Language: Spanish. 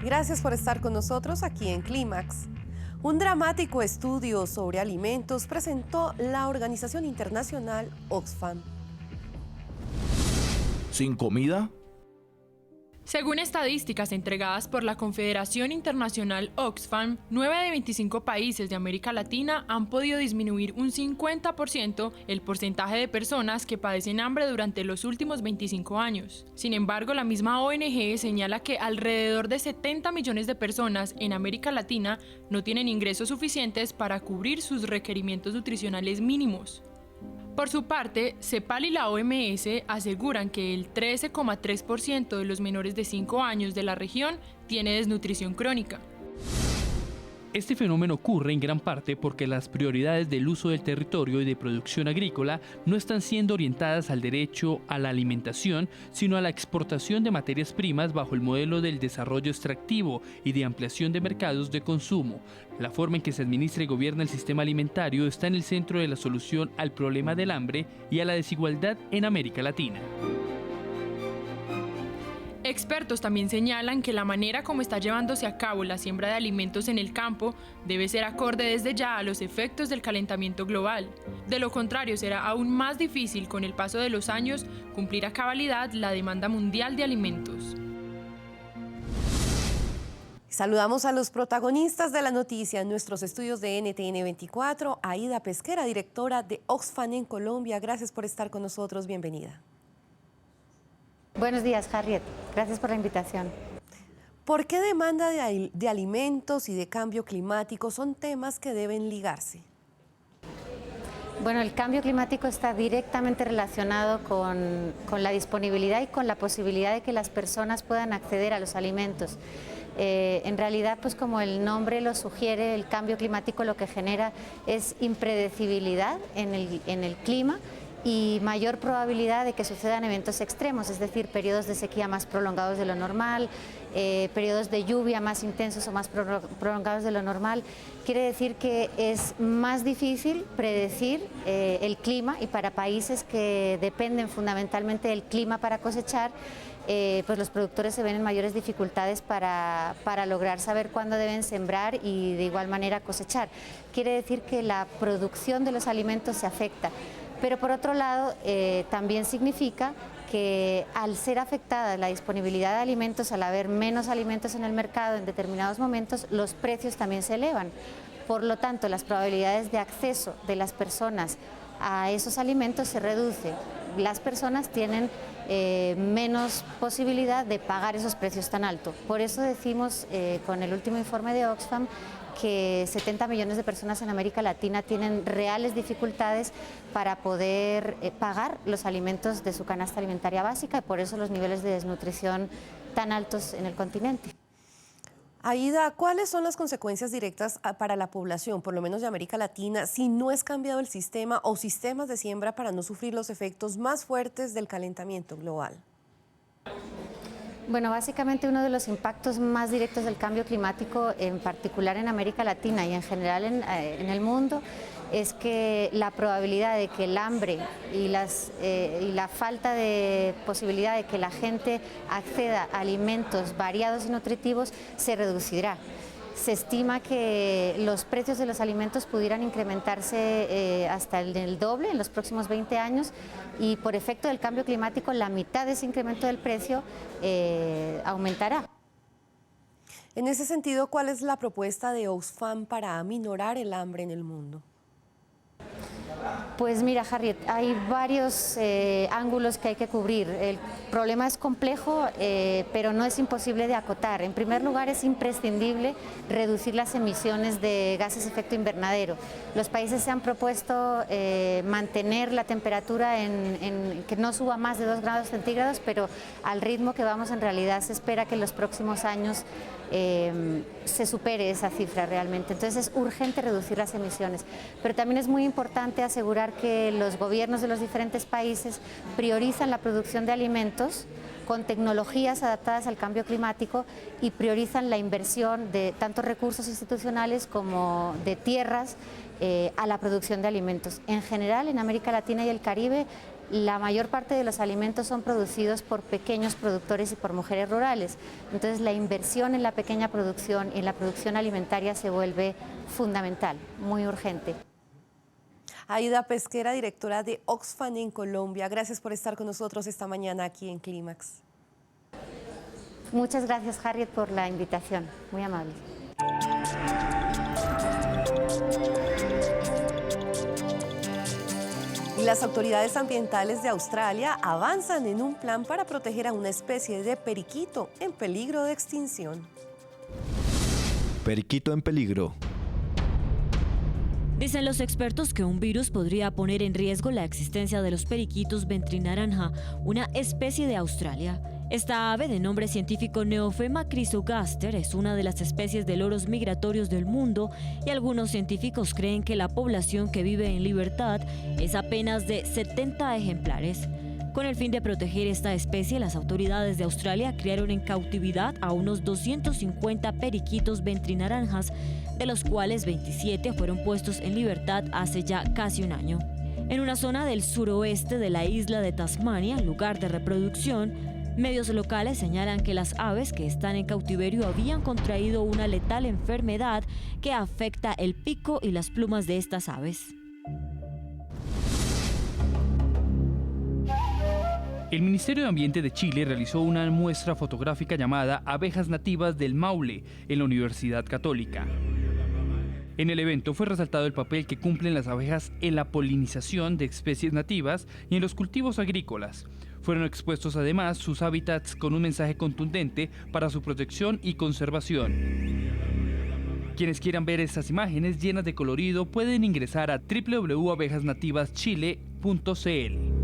Gracias por estar con nosotros aquí en Clímax. Un dramático estudio sobre alimentos presentó la organización internacional Oxfam. ¿Sin comida? Según estadísticas entregadas por la Confederación Internacional Oxfam, 9 de 25 países de América Latina han podido disminuir un 50% el porcentaje de personas que padecen hambre durante los últimos 25 años. Sin embargo, la misma ONG señala que alrededor de 70 millones de personas en América Latina no tienen ingresos suficientes para cubrir sus requerimientos nutricionales mínimos. Por su parte, CEPAL y la OMS aseguran que el 13,3% de los menores de 5 años de la región tiene desnutrición crónica. Este fenómeno ocurre en gran parte porque las prioridades del uso del territorio y de producción agrícola no están siendo orientadas al derecho a la alimentación, sino a la exportación de materias primas bajo el modelo del desarrollo extractivo y de ampliación de mercados de consumo. La forma en que se administra y gobierna el sistema alimentario está en el centro de la solución al problema del hambre y a la desigualdad en América Latina. Expertos también señalan que la manera como está llevándose a cabo la siembra de alimentos en el campo debe ser acorde desde ya a los efectos del calentamiento global. De lo contrario, será aún más difícil con el paso de los años cumplir a cabalidad la demanda mundial de alimentos. Saludamos a los protagonistas de la noticia en nuestros estudios de NTN 24. Aida Pesquera, directora de Oxfam en Colombia. Gracias por estar con nosotros. Bienvenida. Buenos días, Harriet. Gracias por la invitación. ¿Por qué demanda de alimentos y de cambio climático son temas que deben ligarse? Bueno, el cambio climático está directamente relacionado con la disponibilidad y con la posibilidad de que las personas puedan acceder a los alimentos. En realidad, pues como el nombre lo sugiere, el cambio climático lo que genera es impredecibilidad en el clima y mayor probabilidad de que sucedan eventos extremos, es decir, periodos de sequía más prolongados de lo normal, periodos de lluvia más intensos o más prolongados de lo normal. Quiere decir que es más difícil predecir el clima, y para países que dependen fundamentalmente del clima para cosechar, pues los productores se ven en mayores dificultades para lograr saber cuándo deben sembrar y de igual manera cosechar. Quiere decir que la producción de los alimentos se afecta. Pero por otro lado, también significa que al ser afectada la disponibilidad de alimentos, al haber menos alimentos en el mercado en determinados momentos, los precios también se elevan. Por lo tanto, las probabilidades de acceso de las personas a esos alimentos se reducen. Las personas tienen menos posibilidad de pagar esos precios tan altos. Por eso decimos con el último informe de Oxfam que 70 millones de personas en América Latina tienen reales dificultades para poder pagar los alimentos de su canasta alimentaria básica, y por eso los niveles de desnutrición tan altos en el continente. Aida, ¿cuáles son las consecuencias directas para la población, por lo menos de América Latina, si no es cambiado el sistema o sistemas de siembra para no sufrir los efectos más fuertes del calentamiento global? Bueno, básicamente uno de los impactos más directos del cambio climático, en particular en América Latina y en general en el mundo, es que la probabilidad de que el hambre y la falta de posibilidad de que la gente acceda a alimentos variados y nutritivos se reducirá. Se estima que los precios de los alimentos pudieran incrementarse hasta el doble en los próximos 20 años, y por efecto del cambio climático la mitad de ese incremento del precio aumentará. En ese sentido, ¿cuál es la propuesta de Oxfam para aminorar el hambre en el mundo? Pues mira, Harriet, hay varios ángulos que hay que cubrir. El problema es complejo, pero no es imposible de acotar. En primer lugar, es imprescindible reducir las emisiones de gases de efecto invernadero. Los países se han propuesto mantener la temperatura que no suba más de 2 grados centígrados, pero al ritmo que vamos en realidad se espera que en los próximos años se supere esa cifra realmente. Entonces es urgente reducir las emisiones, pero también es muy importante asegurar que los gobiernos de los diferentes países priorizan la producción de alimentos con tecnologías adaptadas al cambio climático y priorizan la inversión de tanto recursos institucionales como de tierras a la producción de alimentos. En general, en América Latina y el Caribe, la mayor parte de los alimentos son producidos por pequeños productores y por mujeres rurales. Entonces la inversión en la pequeña producción y en la producción alimentaria se vuelve fundamental, muy urgente. Aida Pesquera, directora de Oxfam en Colombia, gracias por estar con nosotros esta mañana aquí en Clímax. Muchas gracias, Harriet, por la invitación, muy amable. Las autoridades ambientales de Australia avanzan en un plan para proteger a una especie de periquito en peligro de extinción. Periquito en peligro. Dicen los expertos que un virus podría poner en riesgo la existencia de los periquitos ventrinaranja, una especie de Australia. Esta ave, de nombre científico Neophema chrysogaster, es una de las especies de loros migratorios del mundo y algunos científicos creen que la población que vive en libertad es apenas de 70 ejemplares. Con el fin de proteger esta especie, las autoridades de Australia criaron en cautividad a unos 250 periquitos ventrinaranjas, de los cuales 27 fueron puestos en libertad hace ya casi un año. En una zona del suroeste de la isla de Tasmania, lugar de reproducción, medios locales señalan que las aves que están en cautiverio habían contraído una letal enfermedad que afecta el pico y las plumas de estas aves. El Ministerio de Ambiente de Chile realizó una muestra fotográfica llamada Abejas nativas del Maule en la Universidad Católica. En el evento fue resaltado el papel que cumplen las abejas en la polinización de especies nativas y en los cultivos agrícolas. Fueron expuestos además sus hábitats con un mensaje contundente para su protección y conservación. Quienes quieran ver estas imágenes llenas de colorido pueden ingresar a www.abejasnativaschile.cl.